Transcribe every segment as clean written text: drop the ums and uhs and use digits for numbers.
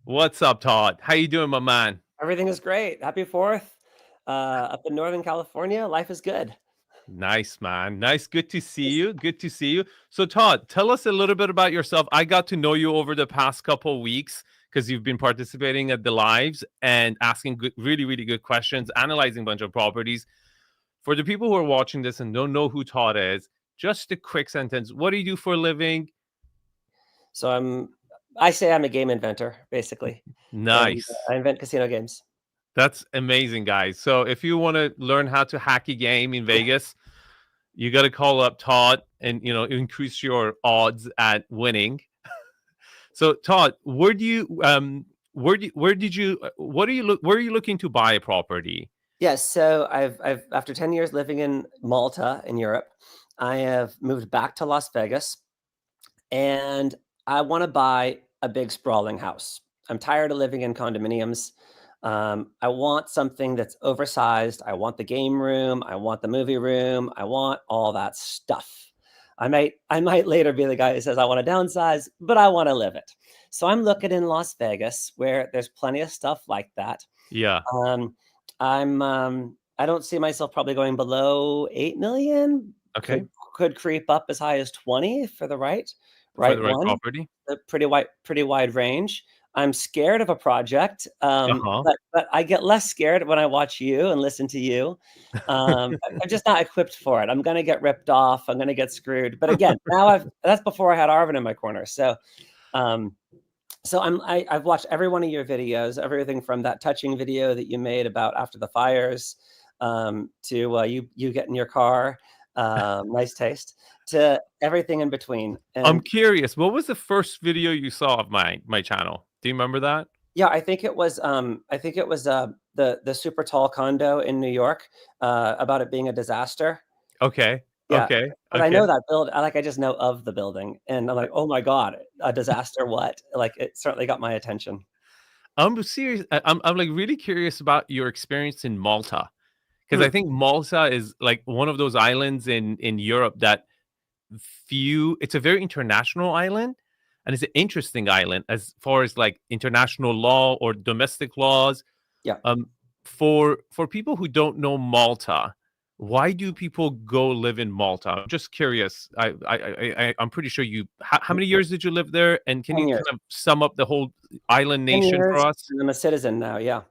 What's up, Todd? How you doing, my man? Everything is great. Happy 4th. Up in Northern California, life is good. Nice, man. Nice. Good to see you. Good to see you. So, Todd, tell us a little bit about yourself. I got to know you over the past couple of weeks because you've been participating at the lives and asking good, really, really good questions, analyzing a bunch of properties. For the people who are watching this and don't know who Todd is, just a quick sentence. What do you do for a living? So I say I'm a game inventor, basically, and Nice. I invent casino games. That's amazing, guys. So, if you want to learn how to hack a game in Vegas, you got to call up Todd and increase your odds at winning. So Todd, where did you what are you look where are you looking to buy a property? Yes, so I've after 10 years living in Malta in Europe, I have moved back to Las Vegas, and I want to buy a big sprawling house. I'm tired of living in condominiums. I want something that's oversized. I want the game room. I want the movie room. I want all that stuff. I might later be the guy who says I want to downsize, but I want to live it. So I'm looking in Las Vegas where there's plenty of stuff like that. Yeah. Um, I don't see myself probably going below 8 million. Okay. Could creep up as high as 20 for the For right the right one. property. A pretty wide range. I'm scared of a project, Uh-huh. but I get less scared when I watch you and listen to you. I'm just not equipped for it. I'm gonna get ripped off. I'm gonna get screwed. But again, now that's before I had Arvin in my corner. Um, I've watched every one of your videos, everything from that touching video that you made about after the fires, to you get in your car, nice taste, to everything in between. I'm And curious, what was the first video you saw of my channel? Do you remember that? yeah, I think it was the super tall condo in New York, about it being a disaster. Okay. Yeah, Okay. but I Okay. know that I just know of the building, and I'm like, "Oh my god, a disaster what?" Like, it certainly got my attention. I'm serious. I'm like really curious about your experience in Malta because Hmm. I think Malta is like one of those islands in Europe that it's a very international island, and it's an interesting island as far as like international law or domestic laws. Yeah. um for people who don't know Malta, why do people go live in Malta? I'm just curious. I'm pretty sure how many years did you live there, and can 10 you years. kind of sum up the whole island 10 nation for years, us? and I'm a citizen now, yeah.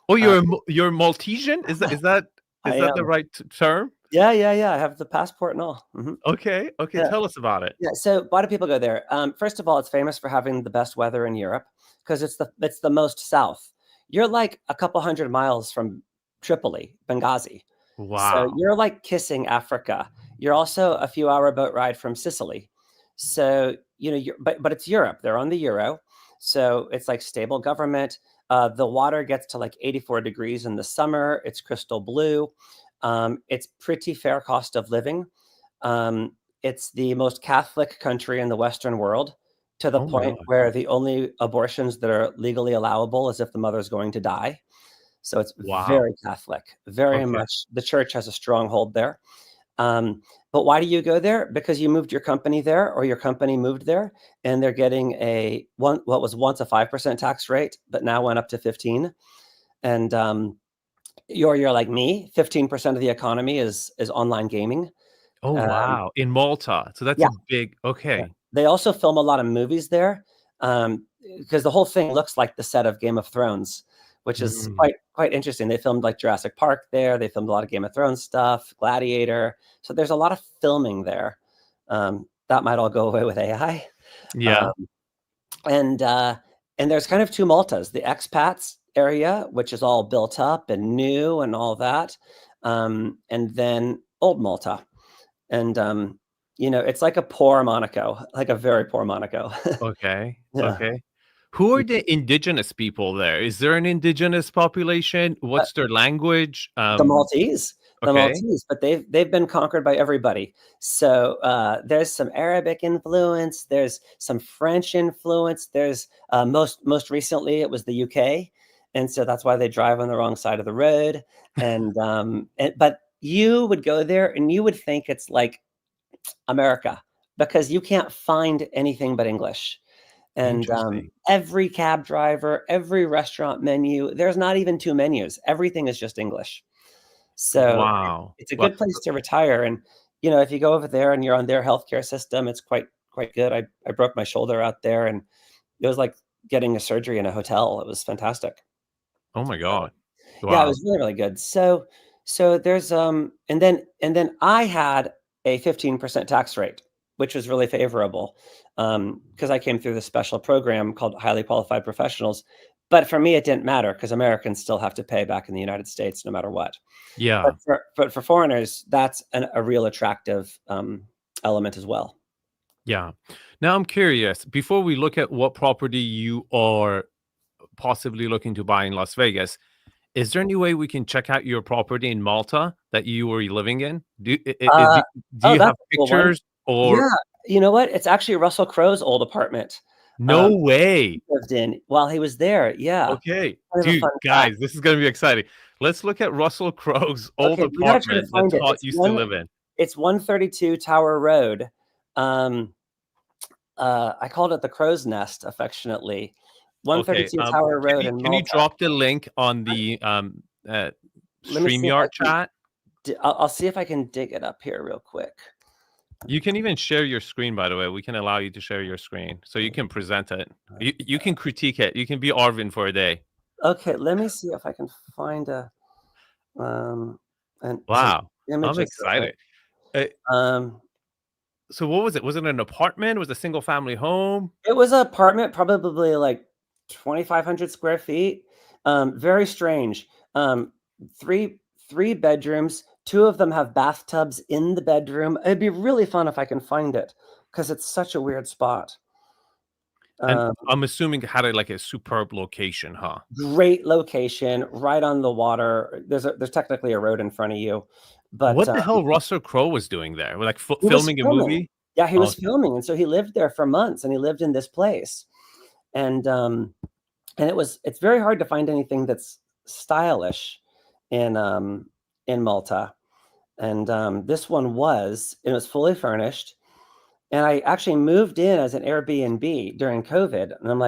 Oh, Uh, you're Maltesian? I Is that the am. right term? Yeah, yeah, yeah, I have the passport and all. Mhm. Okay, okay, Yeah. tell us about it. Yeah, so why do people go there? First of all, it's famous for having the best weather in Europe because it's the most south. You're like a couple hundred miles from Tripoli, Benghazi. So Wow. you're like kissing Africa. You're also a few hour boat ride from Sicily. So, but it's Europe. They're on the euro. So it's like stable government. The water gets to like 84 degrees in the summer. It's crystal blue. It's pretty fair cost of living. Um, it's the most Catholic country in the Western world, to the Oh my point god. where the only abortions that are legally allowable is if the mother's going to die. So it's Wow. very Catholic, very Okay. much. The church has a stronghold there. Um, but why do you go there? Because you moved your company there, or your company moved there, and they're getting what was once a 5% tax rate, but now went up to 15. And you're like me. 15% of the economy is online gaming. Oh, Um, wow. In Malta. So that's yeah, a big yeah. okay. They also film a lot of movies there, because the whole thing looks like the set of Game of Thrones, which is Mm. quite interesting. They filmed, like, Jurassic Park there, they filmed a lot of Game of Thrones stuff, Gladiator, so there's a lot of filming there. That might all go away with AI. Yeah. Um, and, uh, and there's kind of 2 Maltas, the expats area, which is all built up and new and all that, and then old Malta. And, it's like a poor Monaco, like a very poor Monaco. Okay. Yeah. Okay. Who are the indigenous people there? Is there an indigenous population? Uh, What's their language? the Maltese, the Okay. Maltese, but they've been conquered by everybody. So, there's some Arabic influence, there's some French influence, there's, most recently, it was the UK, and so that's why they drive on the wrong side of the road, but you would go there and you would think it's like America, because you can't find anything but English. And Interesting. every cab driver, every restaurant menu, there's not even 2 menus. Everything is just English. So Wow. it's a Wow. good place to retire. And if you go over there and you're on their healthcare system, it's quite good. I broke my shoulder out there, and it was like getting a surgery in a hotel. It was fantastic. Oh my So God. yeah, it Wow. was really, really good. So there's and then I had a 15% tax rate, which was really favorable, because I came through this special program called Highly Qualified Professionals. But for me, it didn't matter because Americans still have to pay back in the United States no matter what. But Yeah. for foreigners, that's a real attractive element as well. Yeah. Now I'm curious, before we look at what property you are possibly looking to buy in Las Vegas, is there any way we can check out your property in Malta that you were living in? Uh, Do oh, you have that's a cool one. pictures or Yeah, you know what? It's actually Russell Crowe's old apartment. no way? Lived in while he was there. Yeah, Okay. kind of a Dude, fun fact. guys, this is gonna be exciting. Let's look at Russell Crowe's old Okay, we gotta try to apartment that find it. Todd used to live in. It's 132 Tower Road. Um, I called it the Crow's Nest affectionately. Okay, 132 Tower Road in can you Malta. drop the link on the, uh, Let me see if I StreamYard can chat? I'll see if I can dig it up here real quick. You can even share your screen, by the way. We can allow you to share your screen, so you can present it. You can critique it. You can be Arvin for a day. Okay, let me see if I can find um, some Wow, I'm images of it. excited. Uh, Um, so what was it? Was it an apartment? Was it a single family home? it was an apartment, probably like 2,500 square feet. Very strange. Um, three three bedrooms. Two of them have bathtubs in the bedroom. It'd be really fun if I can find it because it's such a weird spot. And Um, I'm assuming it had a superb location, huh? Great location, right on the water. There's technically a road in front of you, but What the hell Russell Crowe was doing there? Like he was filming a filming. movie? Yeah, he was Okay. filming, and so he lived there for months, and he lived in this place, and it's very hard to find anything that's stylish in Malta, and this one was. It was fully furnished, and I actually moved in as an Airbnb during COVID, and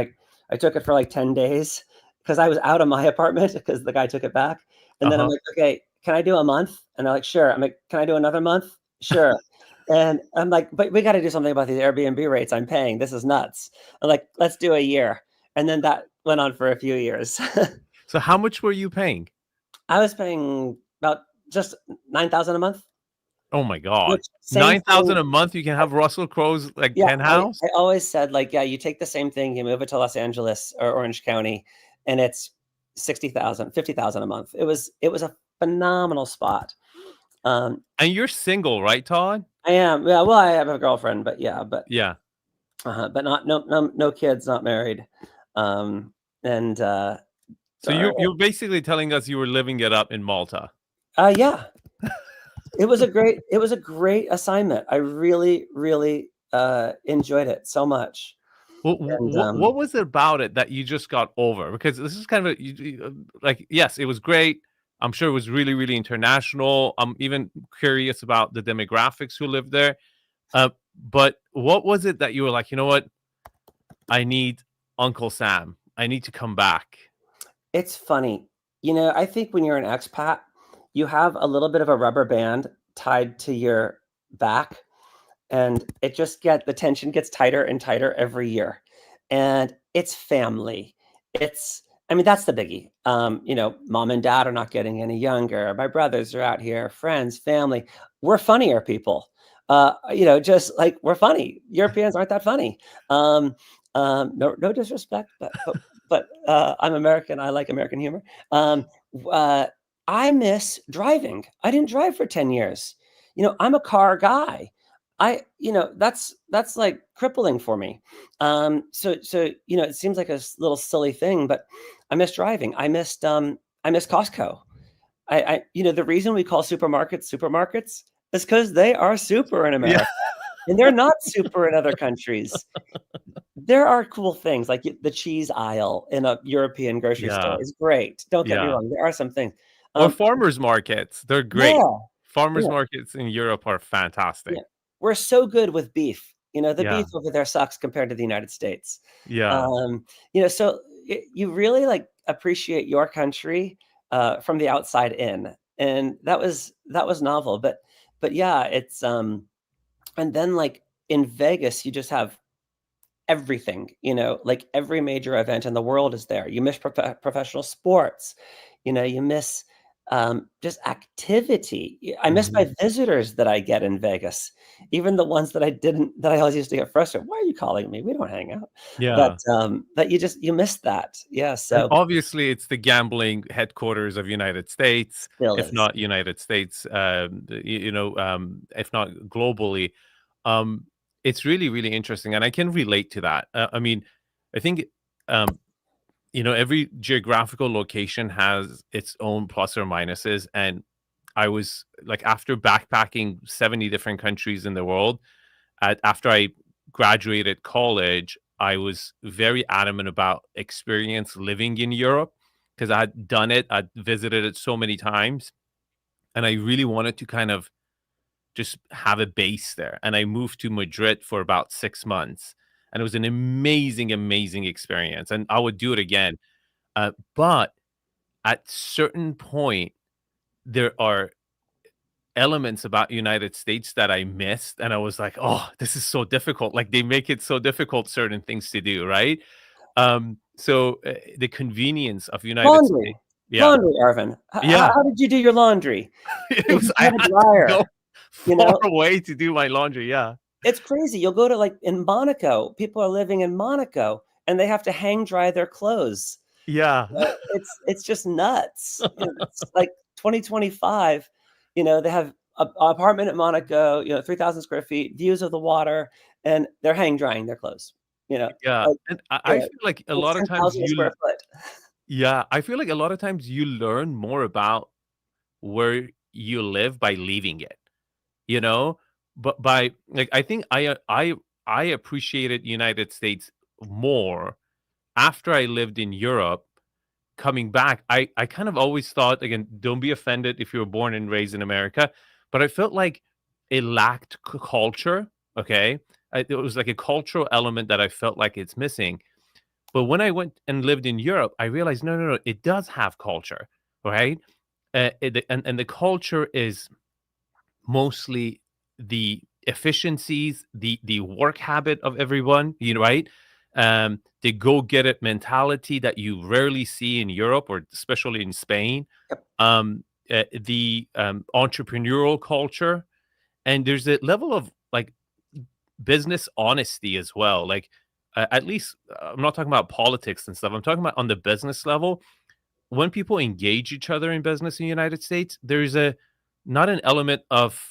I took it for like 10 days because I was out of my apartment because the guy took it back, and then I'm Uh-huh. like, okay, can I do a month? And they're like, sure. I'm like, can I do another month? Sure. And I'm like, but we got to do something about these Airbnb rates I'm paying. This is nuts. I'm like, let's do a year. And then that went on for a few years. So how much were you paying? I was paying about just 9,000 a month, Oh my God. which same 9,000 thing. a month, you can have Russell Crowe's, like, Yeah, penthouse? I always said, like, yeah, you take the same thing, you move it to Los Angeles or Orange County, and it's 60,000, 50,000 a month. It was a phenomenal spot. Um, And you're single, right, Todd? I am, yeah, well, I have a girlfriend, but yeah, Yeah. but not no kids, not married. Um, and So you're basically telling us you were living it up in Malta. yeah, it was a great assignment. I really, really enjoyed it so much. Well, And what was it about it that you just got over? Because this is kind of like, yes, it was great. I'm sure it was really, really international. I'm even curious about the demographics who lived there. Uh, but what was it that you were like, you know what? I need Uncle Sam. I need to come back. It's funny. I think when you're an expat, you have a little bit of a rubber band tied to your back, and the tension gets tighter and tighter every year. And it's family. I mean, that's the biggie. Mom and dad are not getting any younger. My brothers are out here, friends, family. We're funnier people. Just like we're funny. Europeans aren't that funny. No disrespect, but I'm American. I like American humor. Um, uh, I miss driving. I didn't drive for 10 years. I'm a car guy. That's like crippling for me. So it seems like a little silly thing, but I miss driving. I miss Costco. The reason we call supermarkets is because they are super in Yeah. America, and they're not super in other countries. There are cool things like the cheese aisle in a European grocery store Yeah. is great. Don't get me Yeah. wrong. There are some things. Or Um, farmers markets. They're great. yeah, Farmers yeah, markets in Europe are fantastic. yeah. We're so good with beef. The beef Yeah. over there sucks compared to the United States. Yeah. Um, so you really like appreciate your country from the outside in, and that was novel. But yeah, it's and then like in Vegas, you just have everything, like every major event in the world is there. You miss professional sports, you miss just activity. I miss my Mhm. visitors that I get in Vegas, even the ones that I didn't, that I always used to get frustrated. Why are you calling me? We don't hang out. But Yeah. you miss that. Yeah. And So obviously, it's the gambling headquarters of United States, still if is. not United States, if not globally. Um, it's really, really interesting, and I can relate to that. I mean, I think, um, every geographical location has its own plus or minuses, and I was like, after backpacking 70 different countries in the world, after I graduated college, I was very adamant about experience living in Europe because I had done it. I'd visited it so many times, and I really wanted to kind of just have a base there. And I moved to Madrid for about 6 months, and it was an amazing, amazing experience. And I would do it again. But at certain point, there are elements about United States that I missed, and I was like, "Oh, this is so difficult." Like, they make it so difficult certain things to do, right? The convenience of United Laundry, States. Yeah. laundry, Arvin. Yeah. How did you do your laundry? It If was you I had a had to dryer, go you far know, away to do my laundry, yeah. it's crazy. You'll go to like in Monaco, people are living in Monaco and they have to hang dry their clothes. Yeah. It's just nuts. It's like 2025, they have a apartment at Monaco, 3,000 square feet, views of the water, and they're hang drying their clothes, Yeah, like, and I you know, feel like a it's lot of times 10,000 a square foot. I feel like a lot of times you learn more about where you live by leaving it, you know? But by like, I think I appreciated United States more after I lived in Europe. Coming back, I kind of always thought, again, don't be offended if you were born and raised in America, but I felt like it lacked culture, okay? It was like a cultural element that I felt like it's missing. But when I went and lived in Europe, I realized, no, no, no, it does have culture, right? And the culture is mostly the efficiencies, the work habit of everyone, right? The go get it mentality that you rarely see in Europe or especially in Spain. Yep. The entrepreneurial culture, and there's a level of like business honesty as well. Like, at least, I'm not talking about politics and stuff. I'm talking about on the business level. When people engage each other in business in the United States, there's a not an element of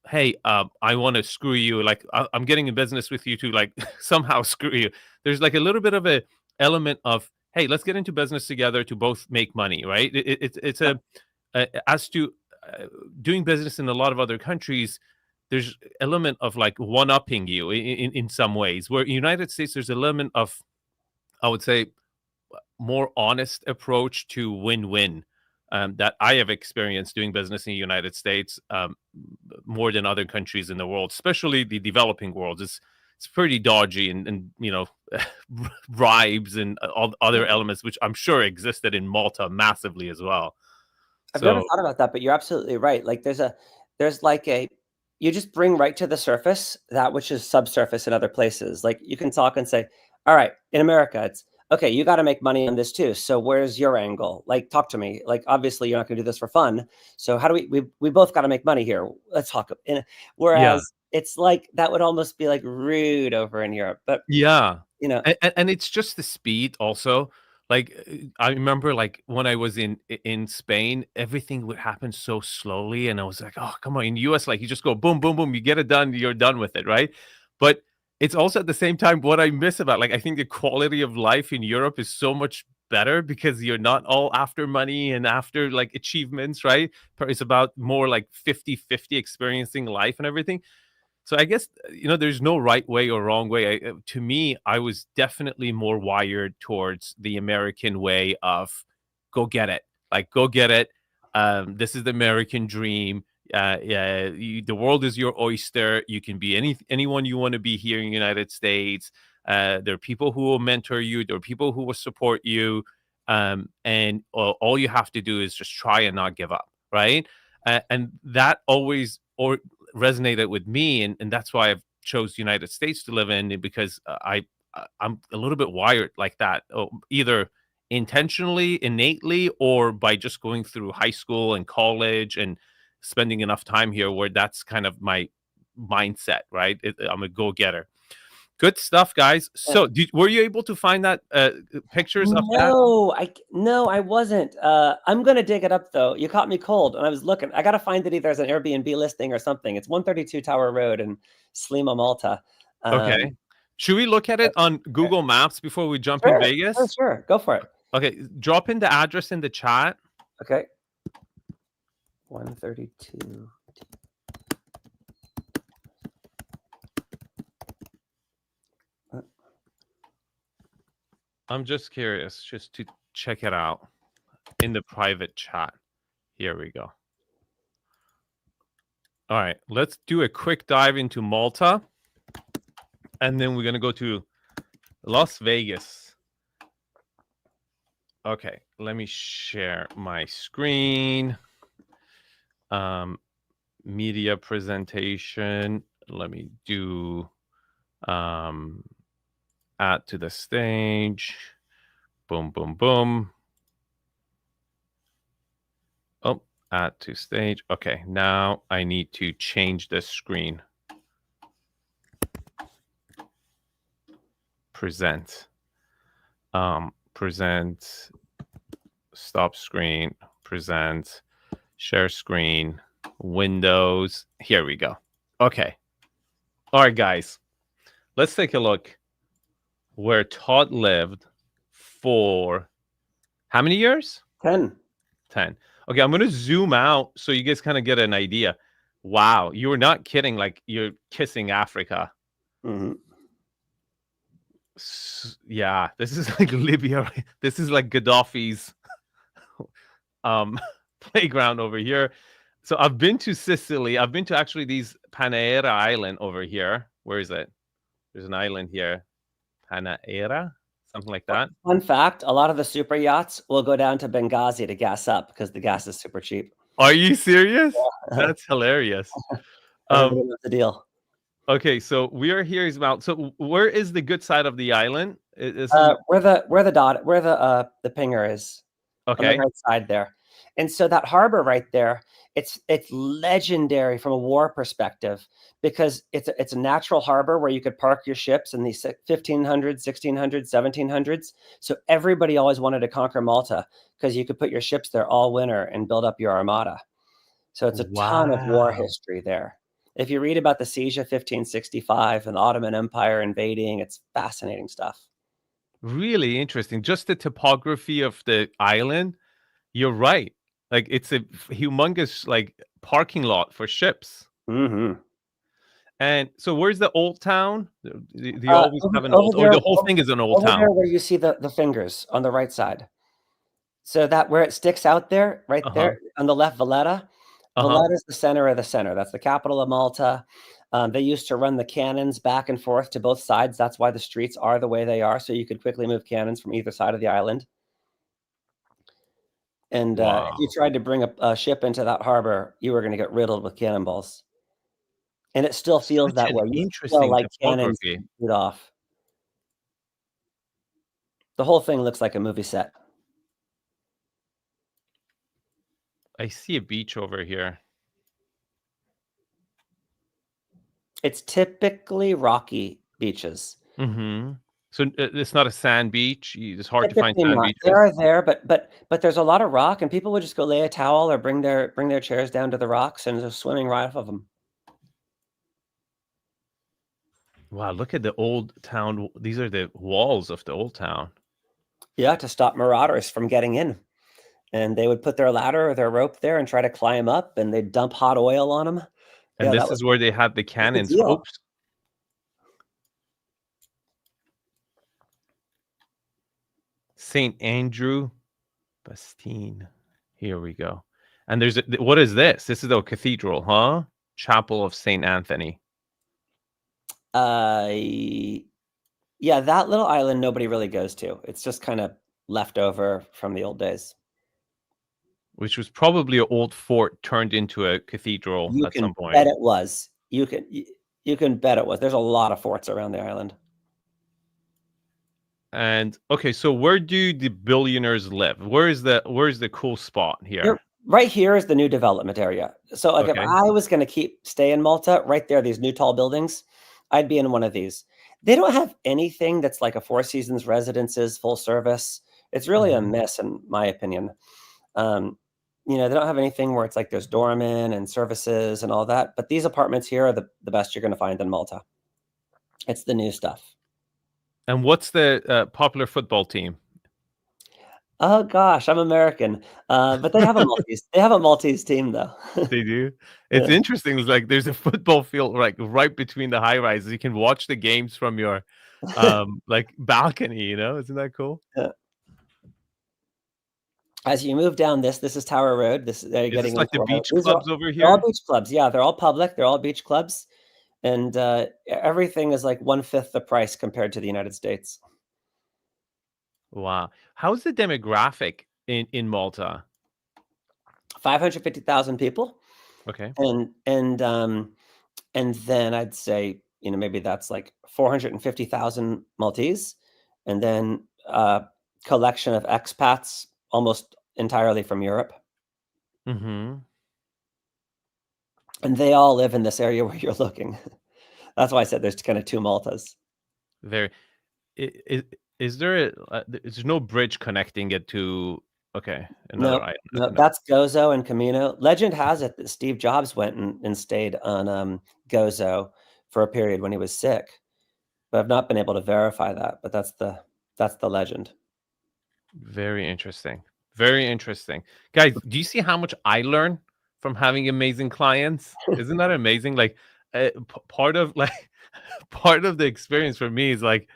hey, I want to screw you. Like, I'm getting in business with you to like somehow screw you. There's like a little bit of a element of, hey, let's get into business together to both make money, right? It's Yep. as to doing business in a lot of other countries. There's element of like one upping you in some ways. Where United States, there's an element of, I would say, more honest approach to win-win, that I have experienced doing business in the United States, more than other countries in the world, especially the developing world. It's pretty dodgy, and bribes and all other elements, which I'm sure existed in Malta massively as well. I've never So thought about that, but you're absolutely right. Like there's like a you just bring right to the surface that which is subsurface in other places. Like you can talk and say, "All right, in America, it's okay, you got to make money on this too. So where's your angle? Like talk to me. Like obviously you're not going to do this for fun. So how do we both got to make money here. Let's talk." yeah. Whereas it's like that would almost be like rude over in Europe. But, Yeah, you know, and it's just the speed also. Like, I remember, like, when I was in Spain, everything would happen so slowly, and I was like, "Oh, come on." In US, like, you just go boom, boom, boom, you get it done, you're done with it, right? But it's also at the same time what I miss about, like, I think the quality of life in Europe is so much better because you're not all after money and after, like, achievements, right? It's about more like 50-50 experiencing life and everything. So I guess, there's no right way or wrong way. To me, I was definitely more wired towards the American way of go get it. Like, go get it. This is the American dream. Yeah, the world is your oyster. You can be anyone you want to be here in the United States. There are people who will mentor you. There are people who will support you. And all you have to do is just try and not give up, right? And that always or resonated with me, and that's why I've chose the United States to live in because I'm a little bit wired like that, either intentionally, innately, or by just going through high school and college and spending enough time here where that's kind of my mindset, right? I'm a go-getter. Good stuff, guys. Yeah. So, were you able to find that pictures of that? No, I wasn't. I'm gonna dig it up though. You caught me cold, and I was looking. I gotta find it either as an Airbnb listing or something. It's 132 Tower Road in Slima, Malta. Um, Okay. Should we look at uh, it on uh, Google Maps before we jump in sure, sure, Vegas? sure. Go for it. Okay, drop in the address in the chat. Okay. 132. I'm just curious, just to check it out in the private chat. Here we go. All right, let's do a quick dive into Malta, and then we're gonna go to Las Vegas. Okay, let me share my screen. Media presentation. Let me do add to the stage. Boom, boom, boom. Oh, add to stage. Okay, now I need to change the screen. Present. Present. Stop screen. Present. Share screen. Windows. Here we go. Okay. All right, guys. Let's take a look where Todd lived for how many years? 10. 10. Okay, I'm going to zoom out so you guys kind of get an idea. Wow, you were not kidding. Like you're kissing Africa. Mm-hmm. Yeah, this is like Libya. This is like Gaddafi's playground over here. So I've been to Sicily. I've been to actually these Panera Island over here. Where is it? There's an island here. Panera, something like that. Fun fact, a lot of the super yachts will go down to Benghazi to gas up because the gas is super cheap. Are you serious? Yeah. That's hilarious. Everybody knows the deal. Okay, so we are here is Mount. So where is the good side of the island? Where the pinger is on the Okay. right side there. And so that harbor right there, it's legendary from a war perspective because it's a natural harbor where you could park your ships in the 1500s, 1600s, 1700s. So everybody always wanted to conquer Malta because you could put your ships there all winter and build up your armada. So it's a ton of war Wow. history there. If you read about the siege of 1565 and the Ottoman Empire invading, it's fascinating stuff. Really interesting. Just the topography of the island. You're right. Like it's a humongous like parking lot for ships. Mhm. And so where's the old town? Do you always have an Over old or there the whole thing is an old over town? there where you see the fingers on the right side. So that where it sticks out there, right Uh-huh. there on the left, Valletta. Uh-huh. Valletta is the center of the center. That's the capital of Malta. They used to run the cannons back and forth to both sides. That's why the streets are the way they are, so you could quickly move cannons from either side of the island. And, if you Wow. tried to bring a ship into that harbor, you were gonna get riddled with cannonballs. And it still feels Such that an way. You feel interesting like cannons topography. shoot off. The whole thing looks like a movie set. I see a beach over here. It's typically rocky beaches. Mhm. So it's not a sand beach. It's hard to find Typically sand not. They beaches. are there, but there's a lot of rock, and people would just go lay a towel or bring their chairs down to the rocks and just swimming right off of them. Wow, look at the old town. These are the walls of the old town. Yeah, to stop marauders from getting in. And they would put their ladder or their rope there and try to climb up, and they'd dump hot oil on them. And Yeah, that this was is where they had the that's the cannons. deal. Oops. St. Andrew Bastine. Here we go. And there's what is this? This is a cathedral, huh? Chapel of Saint Anthony, Uh, yeah, that little island nobody really goes to. It's just kind of left over from the old days. which was probably an old fort turned into a cathedral You at some can bet point. it was. You can bet it was. There's a lot of forts around the island. And okay, so where do the billionaires live? Where's the cool spot You're here? right here is the new development area. So, like, if Okay. I was gonna stay in Malta, right there, these new tall buildings, I'd be in one of these. They don't have anything that's like a Four Seasons Residences full service. It's really a Mhm. mess, in my opinion. Um, they don't have anything where it's like there's doorman and services and all that. But these apartments here are the best you're gonna find in Malta. It's the new stuff. And what's the popular football team? Oh gosh, I'm American. But they have a Maltese team though. They do. It's Yeah, interesting. It's like there's a football field like right between the high rises. You can watch the games from your like balcony, Isn't that cool? yeah. As you move down this is Tower Road. This they're Is getting this like the into beach these are clubs over they're all here? beach clubs. Yeah, they're all public. They're all beach clubs, and everything is like one fifth the price compared to the United States. Wow. How's the demographic in Malta? 550,000 people, Okay. and then I'd say maybe that's like 450,000 Maltese, and then collection of expats almost entirely from Europe, Mhm. and they all live in this area where you're looking. That's why I said there's kind of two Maltas. Very is there there's no bridge connecting it to okay, another No, island. no, No. that's Gozo and Camino. Legend has it that Steve Jobs went and stayed on, Gozo for a period when he was sick, but I've not been able to verify that, but that's the legend. Very interesting. Very interesting. Guys, do you see how much I learn from having amazing clients? Isn't that amazing? Like, part of like part of the experience for me is like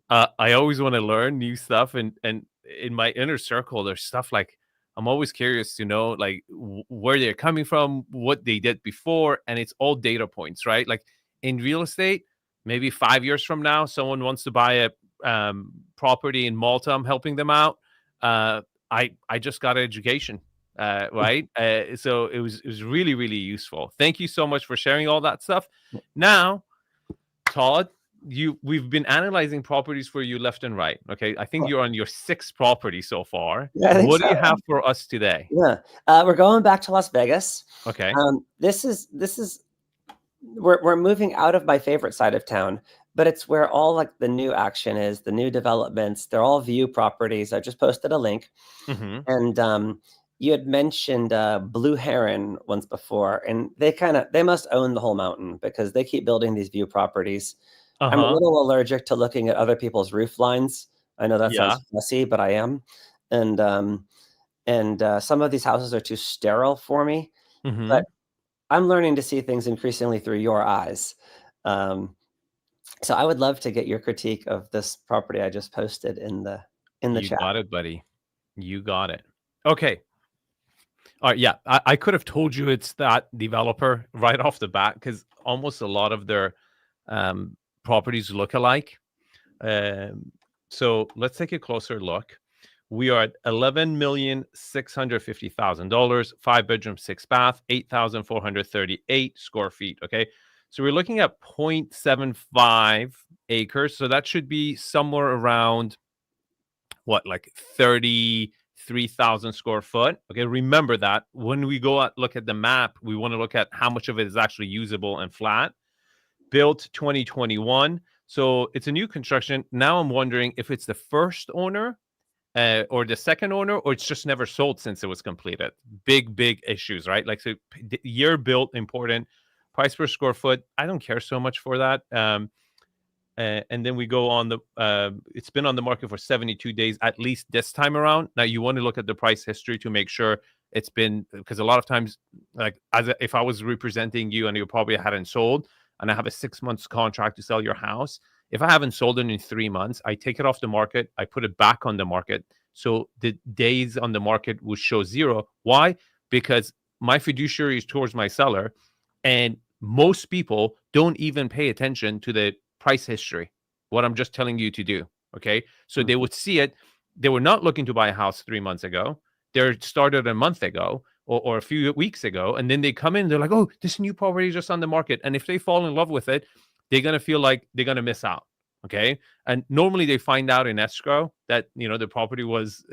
I always want to learn new stuff, and in my inner circle, there's stuff like I'm always curious to know like where they're coming from, what they did before, and it's all data points, right? Like in real estate, maybe 5 years from now, someone wants to buy a property in Malta. I'm helping them out. Uh, I just got an education, right? So it was really really useful. Thank you so much for sharing all that stuff. Now, Todd, we've been analyzing properties for you left and right. Okay, I think you're on your sixth property so far. Yeah, I think What so. do you have for us today? Yeah. We're going back to Las Vegas. Okay. This is we're moving out of my favorite side of town, but it's where all like the new action is, the new developments. They're all view properties. I just posted a link, Mm-hmm. and you had mentioned Blue Heron once before, and they must own the whole mountain because they keep building these view properties. Uh I'm a huh. little allergic to looking at other people's roof lines. I know that Yeah. sounds fussy, but I am, and some of these houses are too sterile for me. Mm-hmm. But I'm learning to see things increasingly through your eyes. Um, so I would love to get your critique of this property I just posted in the You chat. got it, buddy. You got it. Okay. All right. Yeah, I could have told you it's that developer right off the bat because almost a lot of their properties look alike. Um, so let's take a closer look. We are at $11,650,000, 5 bedroom, 6 bath, 8,438 square feet. Okay. So we're looking at 0.75 acres. So that should be somewhere around what, like 33,000 square foot. Okay. Remember that when we go out, look at the map, we want to look at how much of it is actually usable and flat. Built 2021. So it's a new construction. Now I'm wondering if it's the first owner or the second owner, or it's just never sold since it was completed. Big issues, right? Like, so year built, important. Price per square foot, I don't care so much for that. And then we go on the, it's been on the market for 72 days, at least this time around. Now, you want to look at the price history to make sure it's been, because a lot of times, like, if I was representing you and you probably hadn't sold, and I have a 6 months contract to sell your house, if I haven't sold it in 3 months, I take it off the market, I put it back on the market. So the days on the market will show zero. Why? Because my fiduciary is towards my seller, and most people don't even pay attention to the price history, what I'm just telling you to do. Okay. So they Mhm. would see it. They were not looking to buy a house 3 months ago. They started a month ago or a few weeks ago. And then they come in, they're like, oh, this new property is just on the market. And if they fall in love with it, they're going to feel like they're going to miss out. Okay. And normally they find out in escrow that, the property was,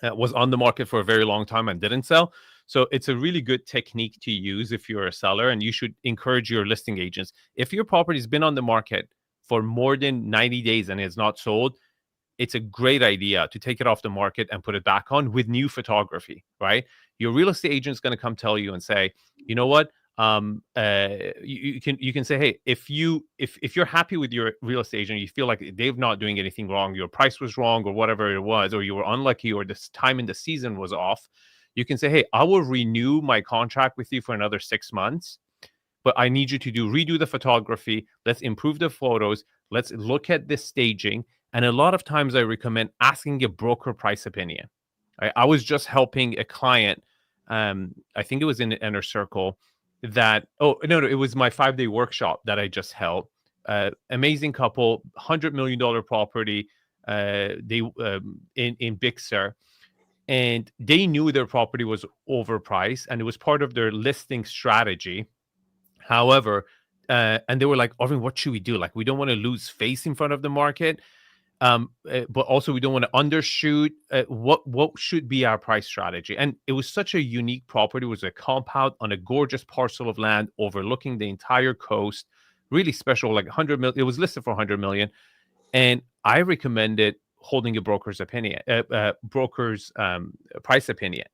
was on the market for a very long time and didn't sell. So it's a really good technique to use if you're a seller, and you should encourage your listing agents. If your property's been on the market for more than 90 days and it's not sold, it's a great idea to take it off the market and put it back on with new photography, right? Your real estate agent is going to come tell you and say, you know what? You can say, hey, if you're happy with your real estate agent, you feel like they're not doing anything wrong, your price was wrong or whatever it was, or you were unlucky, or this time in the season was off, you can say, hey, I will renew my contract with you for another 6 months, but I need you to redo the photography. Let's improve the photos. Let's look at the staging. And a lot of times I recommend asking a broker price opinion. I was just helping a client. I think it was in the inner circle that, oh, no, it was my 5-day workshop that I just held. Amazing couple, $100 million property, they in Big Sur, and they knew their property was overpriced and it was part of their listing strategy. However, and they were like, Arvin, what should we do? Like, we don't want to lose face in front of the market, but also we don't want to undershoot. What should be our price strategy? And it was such a unique property. It was a compound on a gorgeous parcel of land overlooking the entire coast. Really special, like 100 million. It was listed for 100 million, and I recommended holding a broker's opinion, broker's price opinion.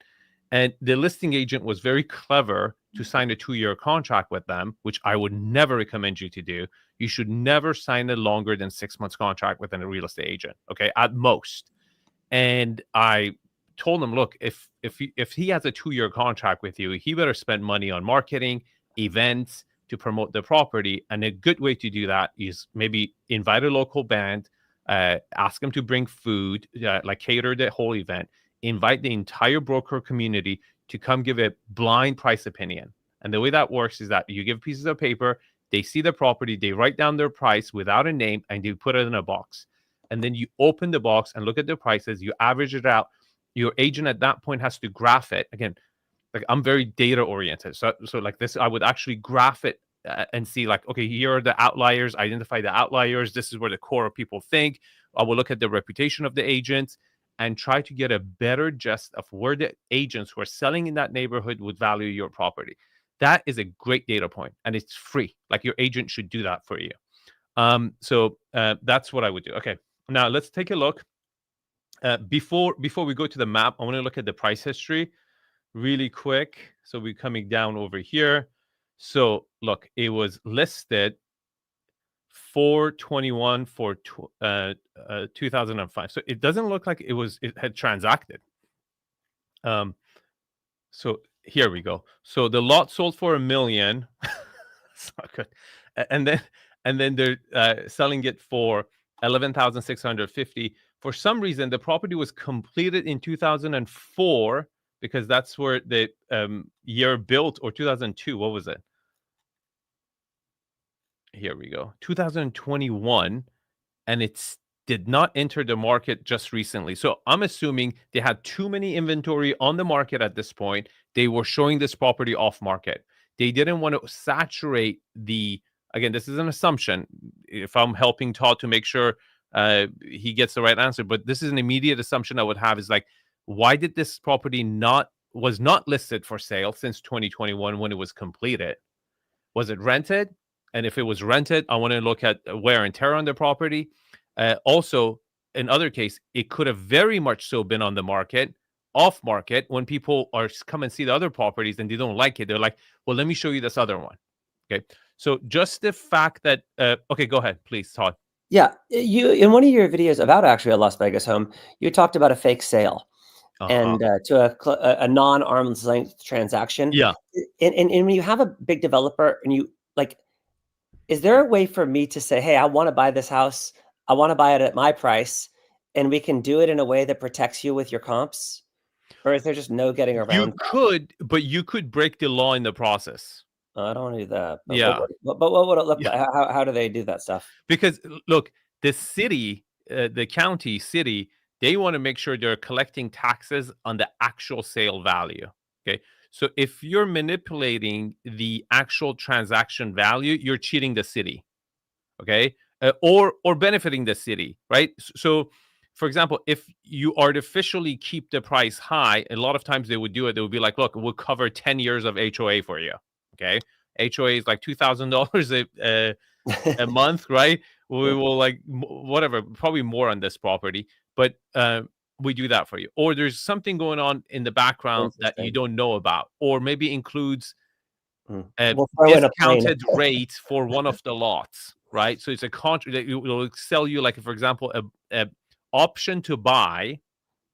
And the listing agent was very clever to sign a 2-year contract with them, which I would never recommend you to do. You should never sign a longer than 6 months contract with a real estate agent, okay, at most. And I told him, look, if he has a 2-year contract with you, he better spend money on marketing, events to promote the property. And a good way to do that is maybe invite a local band, ask them to bring food, like cater the whole event, invite the entire broker community to come give a blind price opinion. And the way that works is that you give pieces of paper, they see the property, they write down their price without a name, and they put it in a box. And then you open the box and look at the prices, you average it out. Your agent at that point has to graph it. Again, like, I'm very data oriented. So like this, I would actually graph it and see, like, okay, here are the outliers, identify the outliers. This is where the core of people think. I will look at the reputation of the agents and try to get a better gist of where the agents who are selling in that neighborhood would value your property. That is a great data point, and it's free. Like, your agent should do that for you. So that's what I would do. Okay, now let's take a look. Before we go to the map, I want to look at the price history really quick. So we're coming down over here. So look, it was listed 421 for 2005. So it doesn't look like it had transacted. Um, so here we go. So the lot sold for $1 million. It's not good. And then they're selling it for 11,650. For some reason, the property was completed in 2004 because that's where the year built, or 2002. What was it? Here we go. 2021, and it's did not enter the market just recently. So I'm assuming they had too many inventory on the market at this point. They were showing this property off market. They didn't want to saturate the, again, this is an assumption if I'm helping Todd to make sure he gets the right answer, but this is an immediate assumption I would have, is like, why did this property was not listed for sale since 2021 when it was completed? Was it rented? And if it was rented, I want to look at wear and tear on the property. Also, in other case, it could have very much so been on the market, off market, when people are come and see the other properties and they don't like it. They're like, well, let me show you this other one. Okay. So just the fact that, okay, go ahead, please, Todd. Yeah, you in one of your videos about actually a Las Vegas home, you talked about a fake sale Uh-huh. and to a non-arm's length transaction. Yeah. And when you have a big developer and you like, is there a way for me to say, hey, I want to buy this house, I want to buy it at my price, and we can do it in a way that protects you with your comps? Or is there just no getting You around that? could, but you could break the law in the process. Oh, I don't wanna do that, but Yeah. what would it look Yeah. like? How do they do that stuff? Because look, the city, the county, city, they want to make sure they're collecting taxes on the actual sale value. Okay. So if you're manipulating the actual transaction value, you're cheating the city. Okay. Or benefiting the city, right? So for example, if you artificially keep the price high, a lot of times they would do it. They would be like, look, we'll cover 10 years of HOA for you. Okay. HOA is like $2,000 a month, right? We will like whatever, probably more on this property, but we do that for you. Or there's something going on in the background that you Interesting. don't know about, or maybe includes a We'll throw in a plane. discounted rate for one of the lots, right? So it's a contract that will sell you, like for example, a option to buy,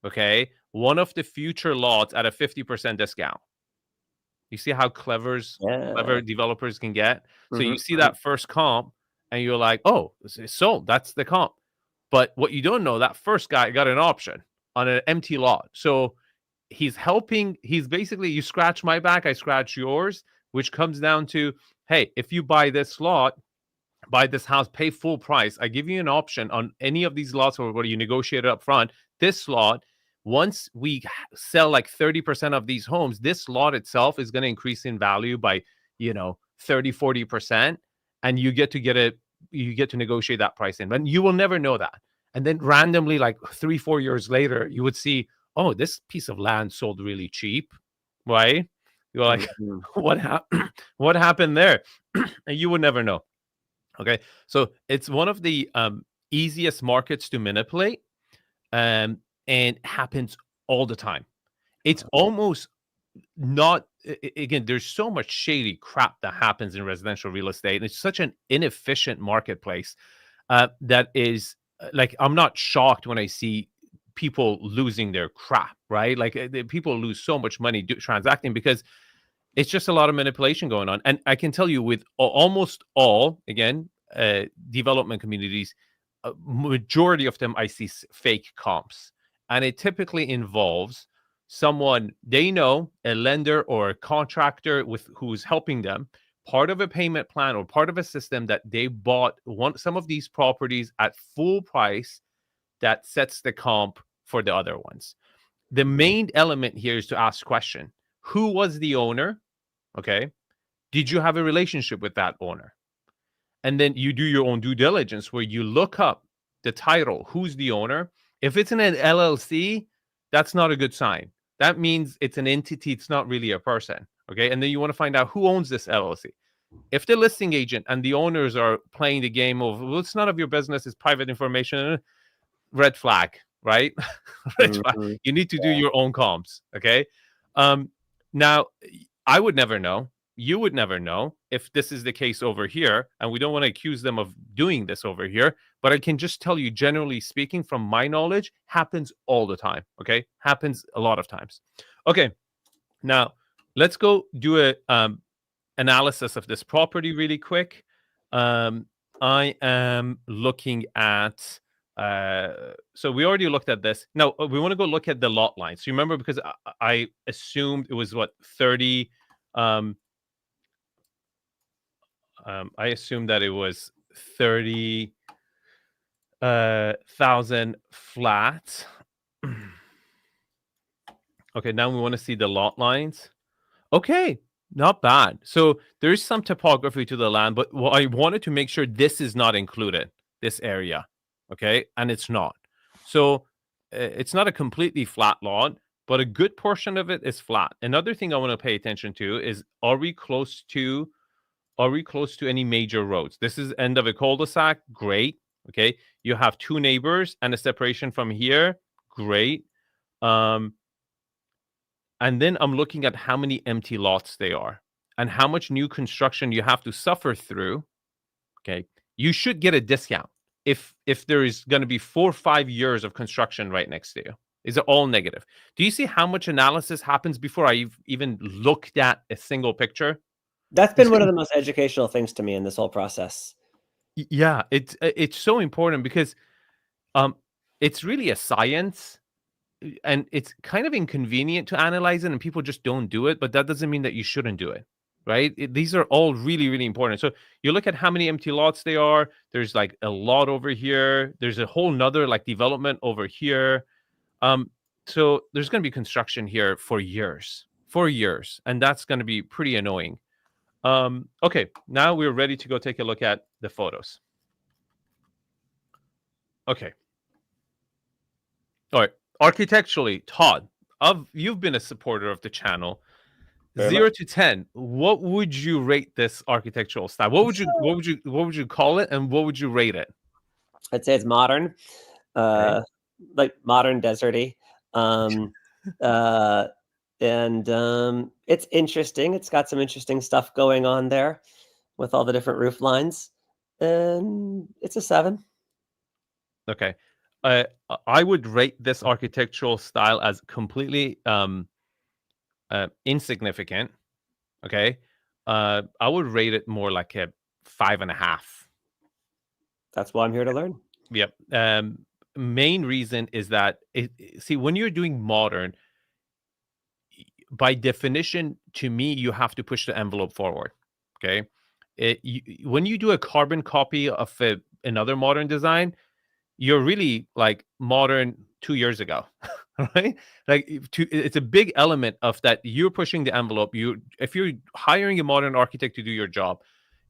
okay, one of the future lots at a 50% discount. You see how Yeah. clever developers can get? So you Mhm, see mhm. that first comp and you're like, "Oh, it's sold. That's the comp." But what you don't know, that first guy got an option on an empty lot. So he's basically, you scratch my back, I scratch yours, which comes down to, "Hey, if you buy this lot, buy this house, pay full price. I give you an option on any of these lots or what you negotiated up front. This lot, once we sell like 30% of these homes, this lot itself is going to increase in value by, 30, 40%. And you get to negotiate that price in. But you will never know that. And then randomly, like 3, 4 years later, you would see, oh, this piece of land sold really cheap, right? You're like, Mhm. what happened there? And you would never know. Okay, so it's one of the easiest markets to manipulate, and happens all the time. It's almost not. Again, there's so much shady crap that happens in residential real estate, and it's such an inefficient marketplace that is like, I'm not shocked when I see people losing their crap. Right, like people lose so much money transacting because it's just a lot of manipulation going on. And I can tell you with almost all, again, development communities, majority of them I see fake comps. And it typically involves someone they know, a lender or a contractor with who's helping them, part of a payment plan or part of a system that they bought some of these properties at full price that sets the comp for the other ones. The main element here is to ask question: who was the owner? Okay. Did you have a relationship with that owner? And then you do your own due diligence where you look up the title, who's the owner. If it's in an LLC, that's not a good sign. That means it's an entity, it's not really a person. Okay. And then you want to find out who owns this LLC. If the listing agent and the owners are playing the game of, well, it's none of your business, it's private information, red flag, right? Red flag. Mhm. You need to do your own comps. Okay. Now, I would never know. You would never know if this is the case over here. And we don't want to accuse them of doing this over here. But I can just tell you, generally speaking, from my knowledge, happens all the time. Okay. Happens a lot of times. Okay. Now, let's go do a analysis of this property really quick. I am looking at so we already looked at this. Now we want to go look at the lot lines. So you remember, because I assumed it was what 30 um I assumed that it was 30 thousand flat. Okay, now we want to see the lot lines. Okay, not bad. So there's some topography to the land, but I wanted to make sure this is not included, this area. Okay, and it's not. So it's not a completely flat lot, but a good portion of it is flat. Another thing I want to pay attention to is, are we close to any major roads? This is end of a cul-de-sac. Great. Okay, you have two neighbors and a separation from here. Great. Um, and then I'm looking at how many empty lots they are and how much new construction you have to suffer through. Okay. You should get a discount if there is going to be 4 or 5 years of construction right next to you. Is it all negative? Do you see how much analysis happens before I even looked at a single picture? That's been one of the most educational things to me in this whole process. Yeah, it's so important because um it's really a science. and it's kind of inconvenient to analyze it, and people just don't do it. But that doesn't mean that you shouldn't do it, right? These are all really, really important. So you look at how many empty lots there are. There's like a lot over here. There's a whole nother like development over here. So there's going to be construction here for years, and that's going to be pretty annoying. Okay, now we're ready to go take a look at the photos. Okay. All right. Architecturally, Todd, you've been a supporter of the channel. Very 0 much. to 10, what would you rate this architectural style? What would you call it, and what would you rate it? I'd say it's modern, Okay. like modern deserty. Um, uh, and it's interesting. It's got some interesting stuff going on there with all the different roof lines. And it's a 7. Okay. I would rate this architectural style as completely insignificant. Okay. I would rate it more like a 5.5. That's why I'm here to learn. Yep. Main reason is that see, when you're doing modern, by definition, to me, you have to push the envelope forward. Okay. When you do a carbon copy of another modern design, you're really like modern 2 years ago, right? Like it's a big element of that. You're pushing the envelope. If you're hiring a modern architect to do your job,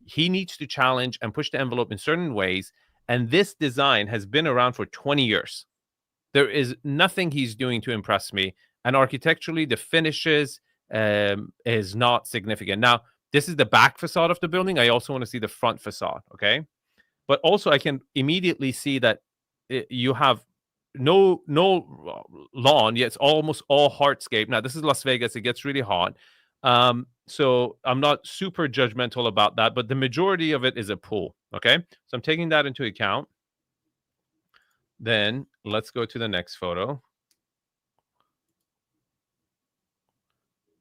he needs to challenge and push the envelope in certain ways. And this design has been around for 20 years. There is nothing he's doing to impress me. And architecturally, the finishes is not significant. Now, this is the back facade of the building. I also want to see the front facade. Okay. But also, I can immediately see that you have no lawn. Yeah, it's almost all hardscape. Now, this is Las Vegas. It gets really hot. So I'm not super judgmental about that, but the majority of it is a pool. Okay. So I'm taking that into account. Then let's go to the next photo.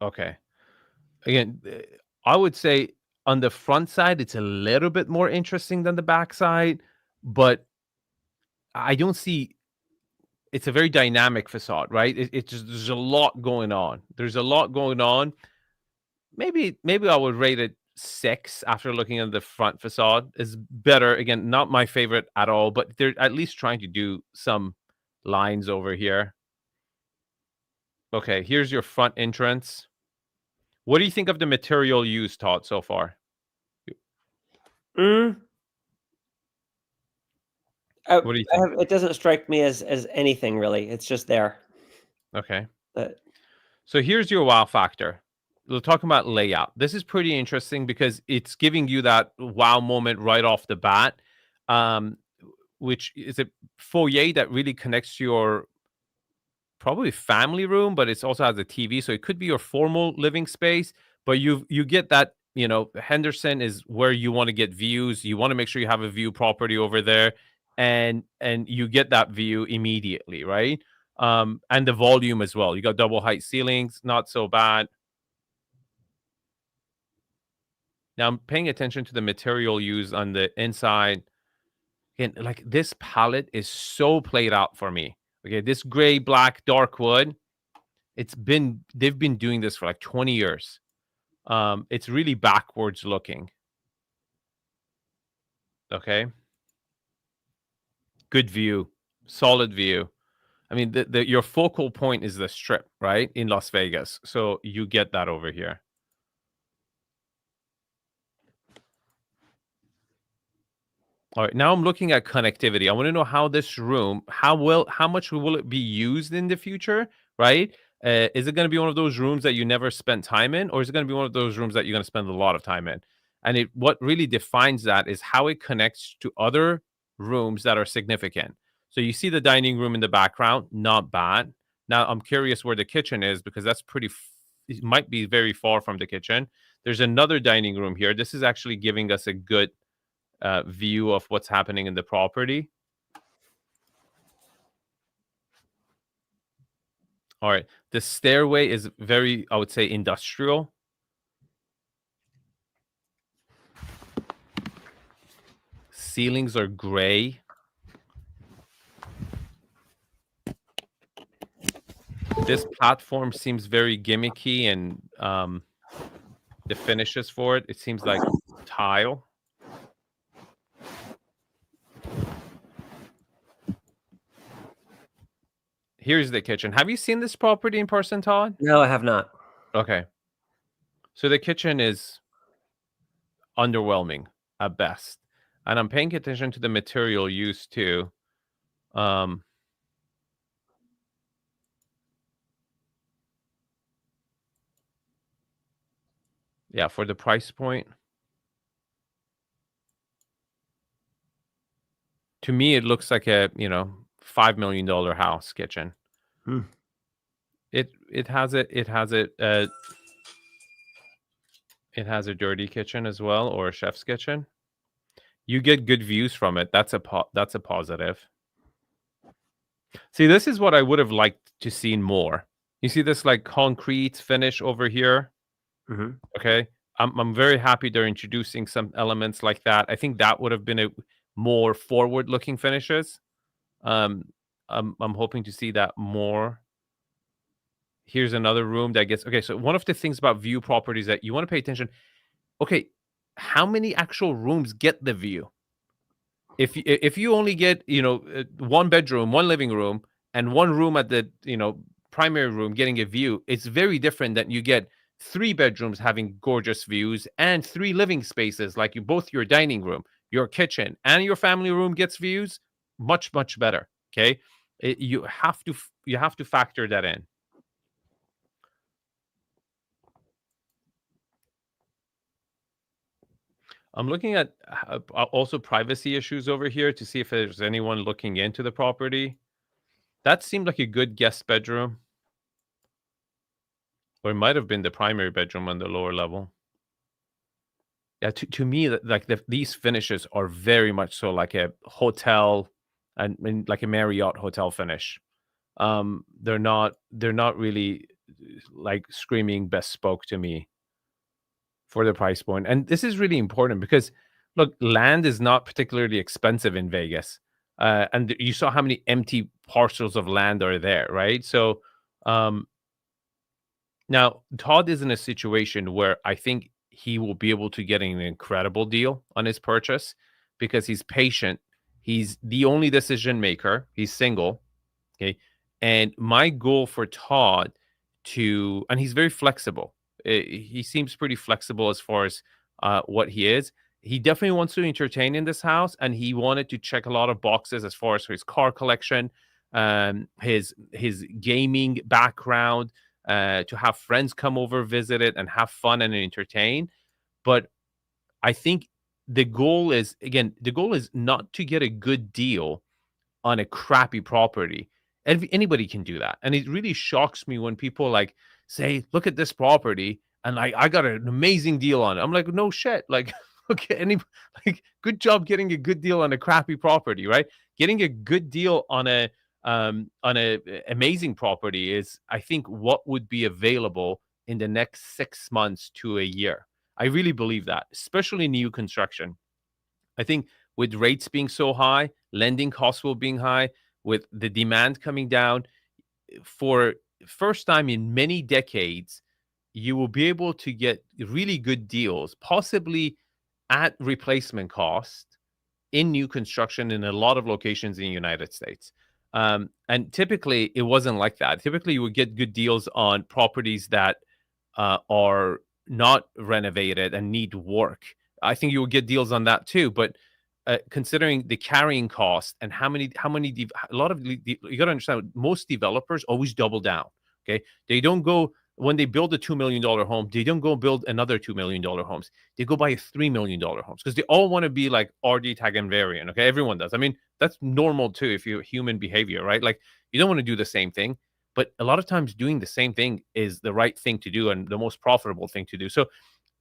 Okay. Again, I would say on the front side, it's a little bit more interesting than the back side, but I don't see it's a very dynamic facade, right? It's just there's a lot going on. There's a lot going on. Maybe I would rate it 6 after looking at the front facade. Is better. Again, not my favorite at all, but they're at least trying to do some lines over here. Okay, here's your front entrance. What do you think of the material used, Todd, so far? Mm, What do you think? it doesn't strike me as anything really. It's just there. Okay. But So here's your wow factor. We're talking about layout. This is pretty interesting because it's giving you that wow moment right off the bat, um, which is a foyer that really connects to your probably family room, but it's also has a TV, so it could be your formal living space. But you get that, Henderson is where you want to get views. You want to make sure you have a view property over there, and you get that view immediately, right? And the volume as well. You got double height ceilings, not so bad. Now I'm paying attention to the material used on the inside. And like this palette is so played out for me. Okay, this gray, black, dark wood. They've been doing this for like 20 years. It's really backwards looking. Okay. Good view, solid view. I mean, your focal point is the strip, right? In Las Vegas. So you get that over here. All right, now I'm looking at connectivity. I want to know how this room, how much will it be used in the future, right? Is it going to be one of those rooms that you never spent time in, or is it going to be one of those rooms that you're going to spend a lot of time in? And what really defines that is how it connects to other rooms that are significant. So you see the dining room in the background, not bad. Now I'm curious where the kitchen is because that's it might be very far from the kitchen. There's another dining room here. This is actually giving us a good view of what's happening in the property. All right. The stairway is very, I would say, industrial. Ceilings are gray. This platform seems very gimmicky, and the finishes for it seems like tile. Here's the kitchen. Have you seen this property in person, Todd? No, I have not. Okay. So the kitchen is underwhelming at best. And I'm paying attention to the material used too. Um, yeah, for the price point, to me, it looks like a $5 million house kitchen. Hmm. It has it has a dirty kitchen as well, or a chef's kitchen. You get good views from it. That's a positive. See, this is what I would have liked to see more. You see this like concrete finish over here? Mhm. Okay. I'm very happy they're introducing some elements like that. I think that would have been a more forward-looking finishes. Um, I'm hoping to see that more. Here's another room that gets okay. So one of the things about view properties that you want to pay attention. Okay, how many actual rooms get the view? If you only get one bedroom, one living room, and one room at the primary room getting a view, it's very different than you get three bedrooms having gorgeous views and three living spaces like both your dining room, your kitchen, and your family room gets views. Much better. Okay, you have to factor that in. I'm looking at also privacy issues over here to see if there's anyone looking into the property. That seemed like a good guest bedroom, or it might have been the primary bedroom on the lower level. Yeah, to me, like these finishes are very much so like a hotel and like a Marriott hotel finish. They're not really like screaming bespoke to me for the price point. And this is really important because look, land is not particularly expensive in Vegas. And you saw how many empty parcels of land are there, right? So um now Todd is in a situation where I think he will be able to get an incredible deal on his purchase because he's patient. He's the only decision maker. He's single. Okay. And my goal for Todd and he's very flexible. He seems pretty flexible as far as what he is. He definitely wants to entertain in this house, and he wanted to check a lot of boxes as far as his car collection, his gaming background, to have friends come over, visit it, and have fun and entertain. But I think the goal is not to get a good deal on a crappy property. Anybody can do that. And it really shocks me when people like say, look at this property and like I got an amazing deal on it. I'm like, no shit. Like, okay, like good job getting a good deal on a crappy property, right? Getting a good deal on a amazing property is I think what would be available in the next 6 months to a year. I really believe that, especially new construction. I think with rates being so high, lending costs will being high, with the demand coming down, for first time in many decades, you will be able to get really good deals, possibly at replacement cost in new construction in a lot of locations in the United States. And typically, it wasn't like that. Typically, you would get good deals on properties that are not renovated and need work. I think you will get deals on that too. But considering the carrying cost and a lot of you got to understand, most developers always double down. Okay, they don't go when they build a $2 million home, they don't go build another $2 million homes. They go buy a $3 million homes because they all want to be like RD Taganvarian. Okay, everyone does. I mean, that's normal too if you're human behavior, right? Like you don't want to do the same thing, but a lot of times doing the same thing is the right thing to do and the most profitable thing to do. So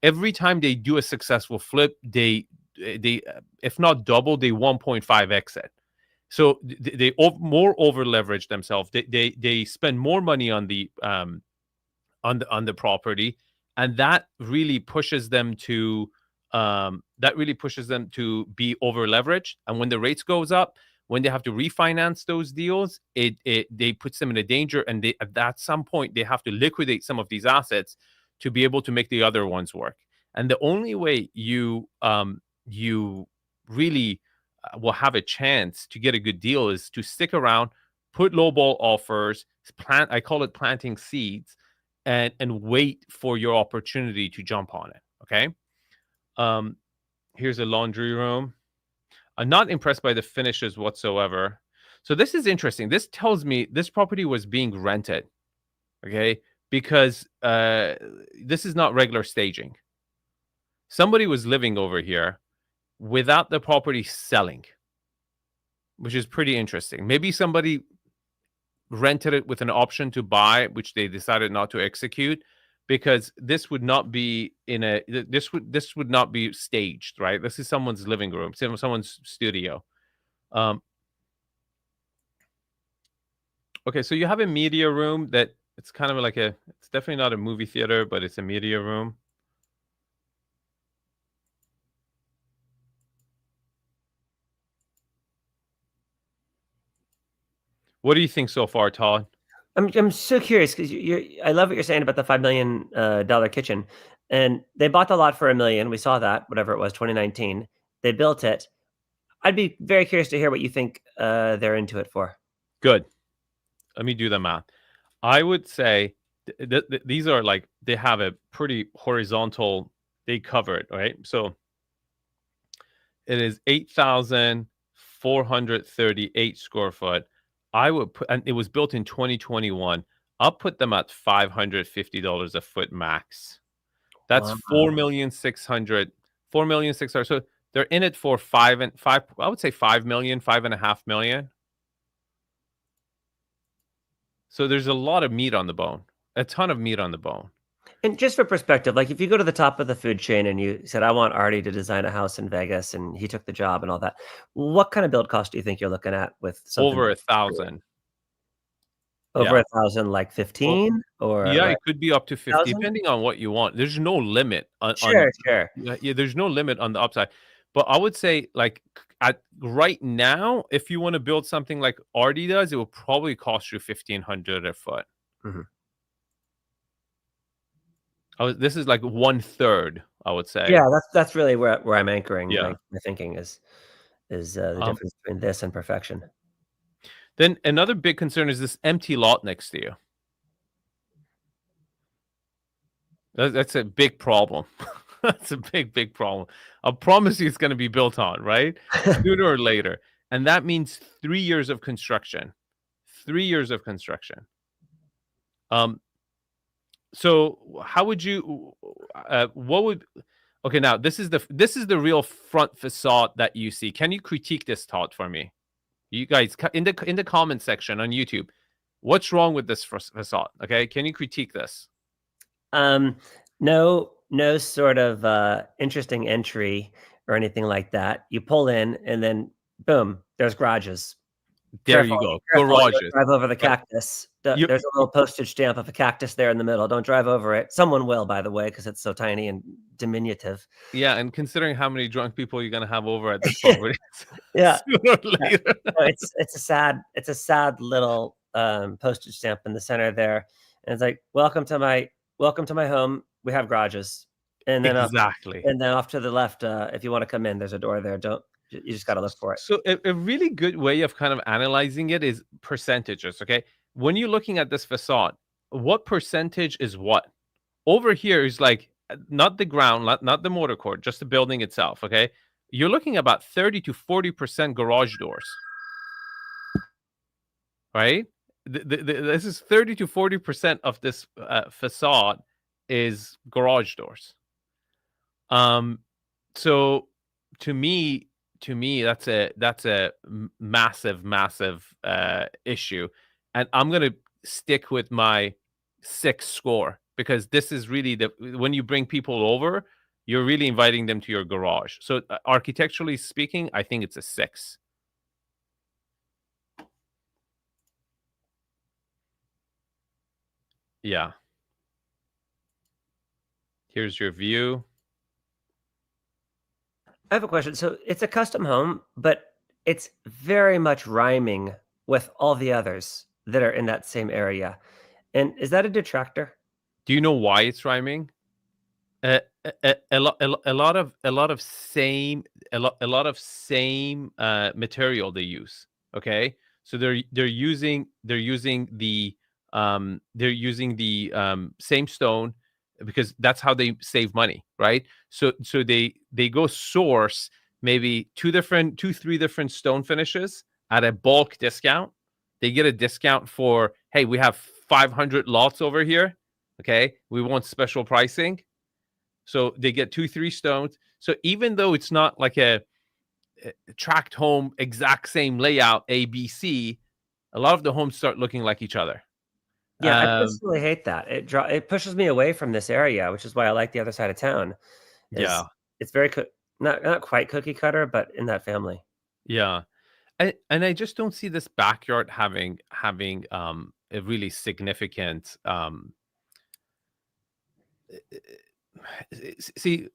every time they do a successful flip, they if not double, they 1.5x it. So more over leverage themselves. They spend more money on the property, and that really pushes them to be over leveraged. And when the rates goes up, when they have to refinance those deals, it they puts them in a danger, and they at some point they have to liquidate some of these assets to be able to make the other ones work. And the only way you really will have a chance to get a good deal is to stick around, put lowball offers, plant. I call it planting seeds, and wait for your opportunity to jump on it. Okay. Um, Here's a laundry room. I'm not impressed by the finishes whatsoever. So this is interesting. This tells me this property was being rented. Okay, because this is not regular staging. Somebody was living over here without the property selling, which is pretty interesting. Maybe somebody rented it with an option to buy, which they decided not to execute, because this would not be in a this would not be staged, right? This is someone's living room, someone's studio. Um, okay, so you have a media room that it's kind of like it's definitely not a movie theater, but it's a media room. What do you think so far, Todd? I'm so curious because I love what you're saying about the $5 million kitchen, and they bought the lot for $1 million. We saw that, whatever it was, 2019. They built it. I'd be very curious to hear what you think they're into it for. Good. Let me do the math. I would say these are like they have a pretty horizontal. They cover it, right? So it is 8,438 square foot. I would put, and it was built in 2021. I'll put them at $550 a foot max. That's Wow. 4,600,000. 4,600,000. So they're in it for five. I would say 5 million, 5.5 million. So there's a lot of meat on the bone, a ton of meat on the bone. And just for perspective, like if you go to the top of the food chain and you said, I want Artie to design a house in Vegas and he took the job and all that, what kind of build cost do you think you're looking at with something Over 1,000. over Yeah. 1,000, like Well, 15 or yeah, like it could be up to 50, 1,000? depending on what you want. There's no limit on Sure, sure. yeah, there's no limit on the upside. But I would say, like, at right now, if you want to build something like Artie does, it will probably cost you 1,500 a foot. Mhm. This is like 1/3, I would say. Yeah, that's really where I'm anchoring Yeah. my thinking is the Um, difference between this and perfection. then another big concern is this empty lot next to you. That's a big problem. That's a big problem. I promise you it's gonna be built on, right? Sooner or later. And that means 3 years of construction. 3 years of construction. Um, so how would you what would okay, now this is the real front facade that you see. Can you critique this thought for me? You guys in the comment section on YouTube. What's wrong with this facade? Okay, can you critique this? Um, no sort of, interesting entry or anything like that. You pull in and then boom, there's garages. There you go. Careful, you don't Garages. drive over the Right. cactus. You There's a little postage stamp of a cactus there in the middle. Don't drive over it. Someone will, by the way, because it's so tiny and diminutive. Yeah, and considering how many drunk people you're gonna have over at this property, Yeah. sooner or Yeah. later. No, it's a sad little, postage stamp in the center there, and it's like, welcome to my home. We have garages." And then, Exactly. off to the left, if you wanna come in, there's a door there. Don't you just gotta look for it. So a really good way of kind of analyzing it is percentages. Okay, when you're looking at this facade, what percentage is what? Over here is like not the ground, not the motor court, just the building itself. Okay, you're looking about 30 to 40% garage doors, right? This is 30 to 40% of this facade is garage doors. Um, so to me, that's a massive issue, and I'm gonna stick with my 6 score because this is really the when you bring people over, you're really inviting them to your garage. So architecturally speaking, I think it's a 6. Yeah. Here's your view. I have a question. So it's a custom home, but It's very much rhyming with all the others that are in that same area. And is that a detractor? Do you know why it's rhyming? A lot of same material they use. Okay, so they're using the same stone because that's how they save money, right? So they go source maybe two three different stone finishes at a bulk discount. They get a discount for, hey, we have 500 lots over here. Okay, we want special pricing, so they get two, three stones. So even though it's not like a tract home, exact same layout, A, B, C, a lot of the homes start looking like each other. Yeah, I personally hate that. It pushes me away from this area, which is why I like the other side of town. Is Yeah, it's very not quite cookie cutter, but in that family. yeah. And I just don't see this backyard having a really significant see,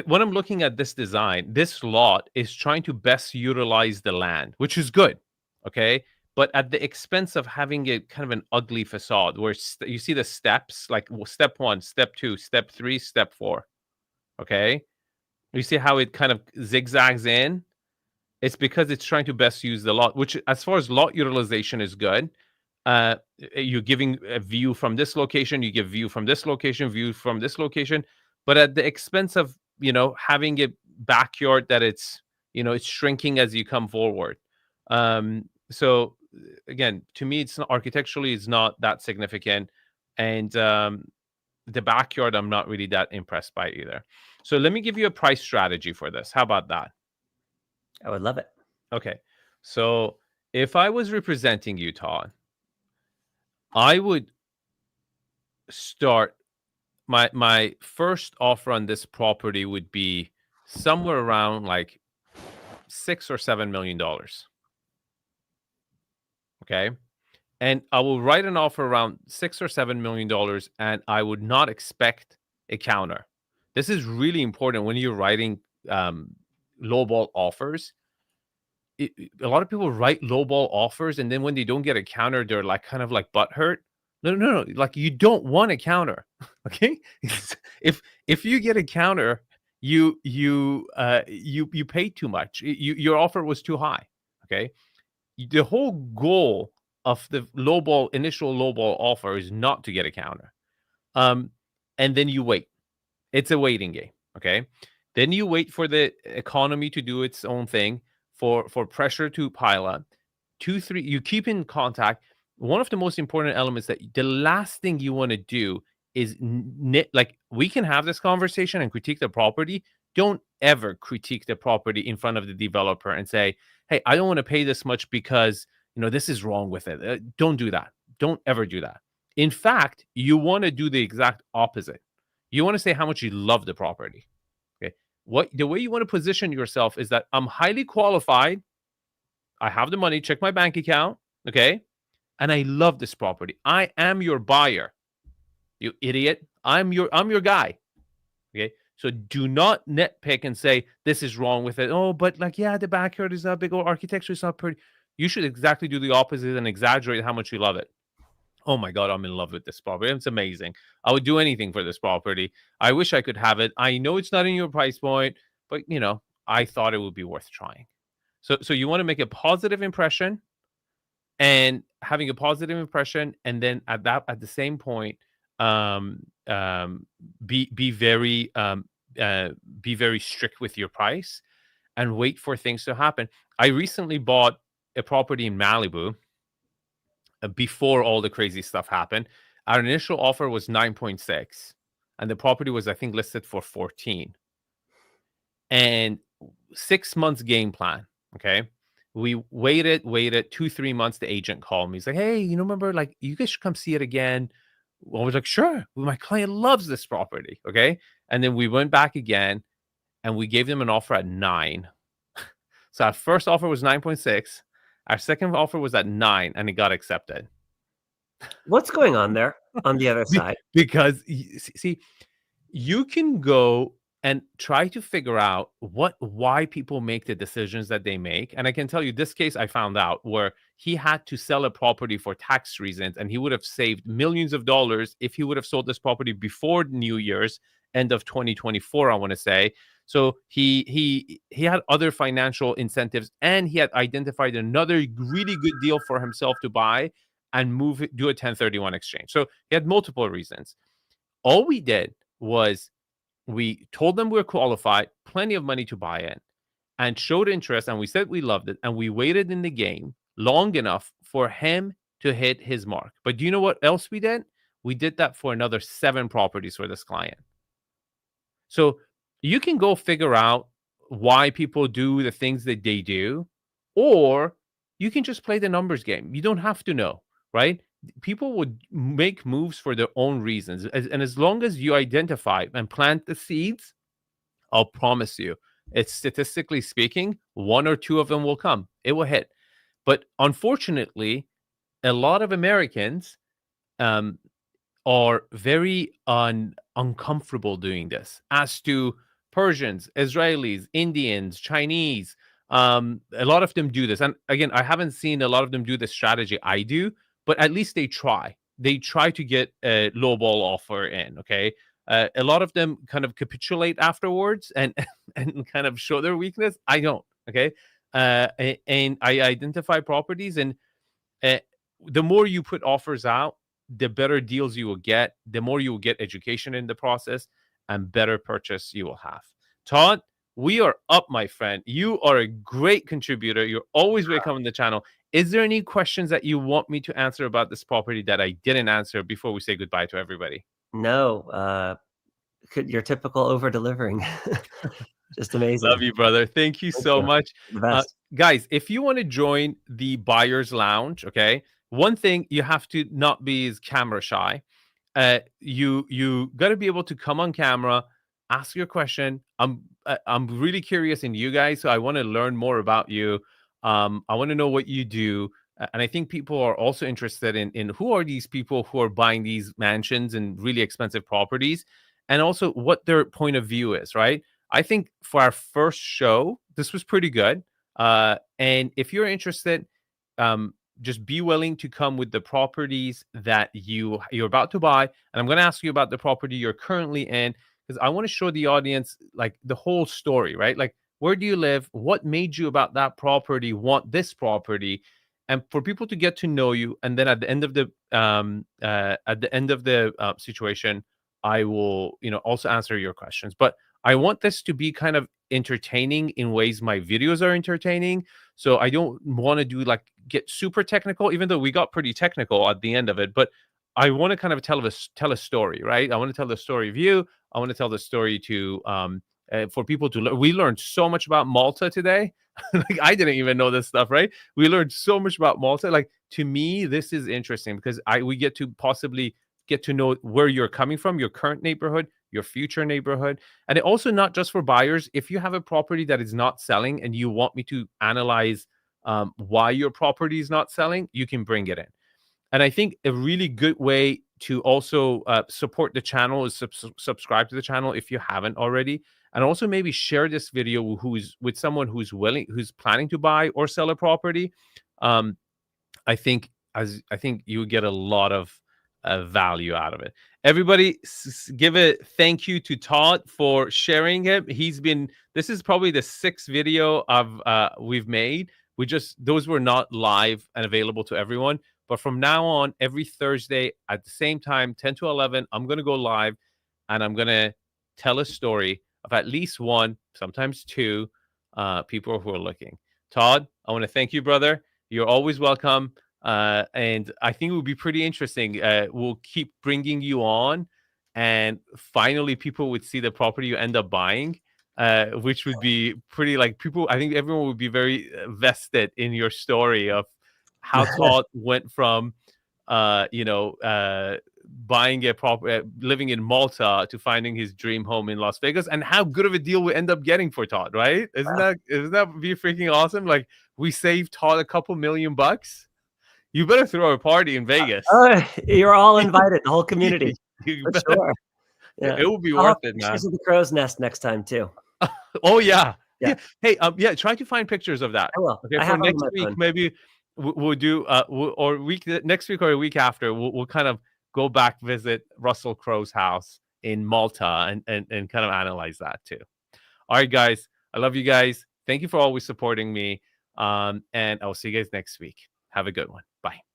when I'm looking at this design, this lot is trying to best utilize the land, which is good. Okay. But at the expense of having a kind of an ugly facade where you see the steps, like step one, step two, step three, step four. Okay. You see how it kind of zigzags in? It's because it's trying to best use the lot, which, as far as lot utilization, is good. You're giving a view from this location, you give view from this location, view from this location, but at the expense of, having a backyard that it's shrinking as you come forward. So again, to me, it's not architecturally, it's not that significant, and the backyard, I'm not really that impressed by either. So let me give you a price strategy for this. How about that? I would love it. Okay. So if I was representing you, Todd, I would start my first offer on this property would be somewhere around like $6 or $7 million. Okay. And I will write an offer around $6 or $7 million, and I would not expect a counter. This is really important when you're writing lowball offers. A lot of people write lowball offers, and then when they don't get a counter, they're like kind of like butthurt. No, no, no. Like, you don't want a counter. Okay. If you get a counter, you paid too much. Your offer was too high. Okay. The whole goal of the initial lowball offer is not to get a counter. Um, and then you wait. It's a waiting game. Okay. Then you wait for the economy to do its own thing, for pressure to pile up. Two, three, you keep in contact. One of the most important elements, that the last thing you want to do is like, we can have this conversation and critique the property. Don't ever critique the property in front of the developer and say, hey, I don't want to pay this much because this is wrong with it. Don't do that. Don't ever do that. In fact, you want to do the exact opposite. You want to say how much you love the property. Okay. The way you want to position yourself is that I'm highly qualified. I have the money. Check my bank account. Okay. And I love this property. I am your buyer. You idiot. I'm your guy. Okay. So do not nitpick and say this is wrong with it. Oh, but like, yeah, the backyard is not big, or architecture is not pretty. You should exactly do the opposite and exaggerate how much you love it. Oh my God, I'm in love with this property. It's amazing. I would do anything for this property. I wish I could have it. I know it's not in your price point, but I thought it would be worth trying. So you want to make a positive impression, and having a positive impression, and then at the same point, um, um, be very be very strict with your price, and wait for things to happen. I recently bought a property in Malibu before all the crazy stuff happened. Our initial offer was 9.6, and the property was, I think, listed for 14. And 6 months game plan. Okay. We waited 2-3 months. The agent called me. He's like, hey, remember, like, you guys should come see it again. I was like, sure. My client loves this property. Okay. And then we went back again, and we gave them an offer at 9. So our first offer was 9.6. Our second offer was at 9, and it got accepted. What's going on there on the other side? Because see, you can go and try to figure out why people make the decisions that they make. And I can tell you this case I found out where he had to sell a property for tax reasons, and he would have saved millions of dollars if he would have sold this property before New Year's, end of 2024, I want to say. So he had other financial incentives, and he had identified another really good deal for himself to buy and move it, do a 1031 exchange. So he had multiple reasons. All we did was we told them we're qualified, plenty of money to buy in, and showed interest, and we said we loved it, and we waited in the game long enough for him to hit his mark. But do you know what else we did? We did that for another 7 properties for this client. So you can go figure out why people do the things that they do, or you can just play the numbers game. You don't have to know, right? People would make moves for their own reasons. And as long as you identify and plant the seeds, I'll promise you, it's statistically speaking, 1 or 2 of them will come. It will hit. But unfortunately, a lot of Americans um, are very uncomfortable doing this. As to Persians, Israelis, Indians, Chinese, a lot of them do this. And again, I haven't seen a lot of them do the strategy I do, but at least they try. They try to get a low ball offer in. Okay. A lot of them kind of capitulate afterwards and and kind of show their weakness. I don't. Okay. And I identify properties, and uh, the more you put offers out, the better deals you will get, the more you will get education in the process, and better purchase you will have. Todd, we are up, my friend. You are a great contributor. You're always welcome on the channel. Is there any questions that you want me to answer about this property that I didn't answer before we say goodbye to everybody? No, your typical over delivering. Just amazing. Love you, brother. Thank you Thank so you. much. The best. Guys, if you want to join the buyer's lounge, okay, one thing you have to not be is camera shy. You got to be able to come on camera, ask your question. I'm really curious in you guys, so I want to learn more about you. I want to know what you do. And I think people are also interested in who are these people who are buying these mansions and really expensive properties, and also what their point of view is, right? I think for our first show, this was pretty good. And if you're interested, just be willing to come with the properties that you're about to buy. And I'm going to ask you about the property you're currently in, because I want to show the audience like the whole story, right? Like, where do you live? What made you about that property want this property? And for people to get to know you, and then at the end of the situation, I will, also answer your questions. But I want this to be kind of entertaining in ways my videos are entertaining. So I don't want to do like get super technical, even though we got pretty technical at the end of it. But I want to kind of tell a story, right? I want to tell the story of you. I want to tell the story to for people to learn. We learned so much about Malta today. Like, I didn't even know this stuff, right? We learned so much about Malta. Like, to me, this is interesting because we get to possibly get to know where you're coming from, your current neighborhood, your future neighborhood. And it also not just for buyers. If you have a property that is not selling and you want me to analyze why your property is not selling, you can bring it in. And I think a really good way to also support the channel is subscribe to the channel if you haven't already. And also maybe share this video with someone who's planning to buy or sell a property. I think you would get a lot of value out of it. Everybody, give a thank you to Todd for sharing it. This is probably the 6th video we've made. Those were not live and available to everyone. But from now on, every Thursday at the same time, 10 to 11, I'm going to go live, and I'm going to tell a story of at least 1, sometimes 2 people who are looking. Todd, I want to thank you, brother. You're always welcome. And I think it would be pretty interesting. We'll keep bringing you on, and finally people would see the property you end up buying, which would be pretty, like, people, I think everyone would be very vested in your story of how Todd went from, buying a property, living in Malta, to finding his dream home in Las Vegas, and how good of a deal we end up getting for Todd, right? Isn't that be freaking awesome? Like, we saved Todd a couple $1,000,000. You better throw a party in Vegas. You're all invited, the whole community. You For better, sure. Yeah. It will be I'll worth have it, pictures man. of the crow's nest next time too. Oh yeah. Yeah, Yeah. Hey, yeah, try to find pictures of that. I will. Okay, I for have them on next my week, phone. maybe we'll do or week next week or a week after, we'll kind of go back visit Russell Crowe's house in Malta and kind of analyze that too. All right, guys. I love you guys. Thank you for always supporting me. And I'll see you guys next week. Have a good one. Bye.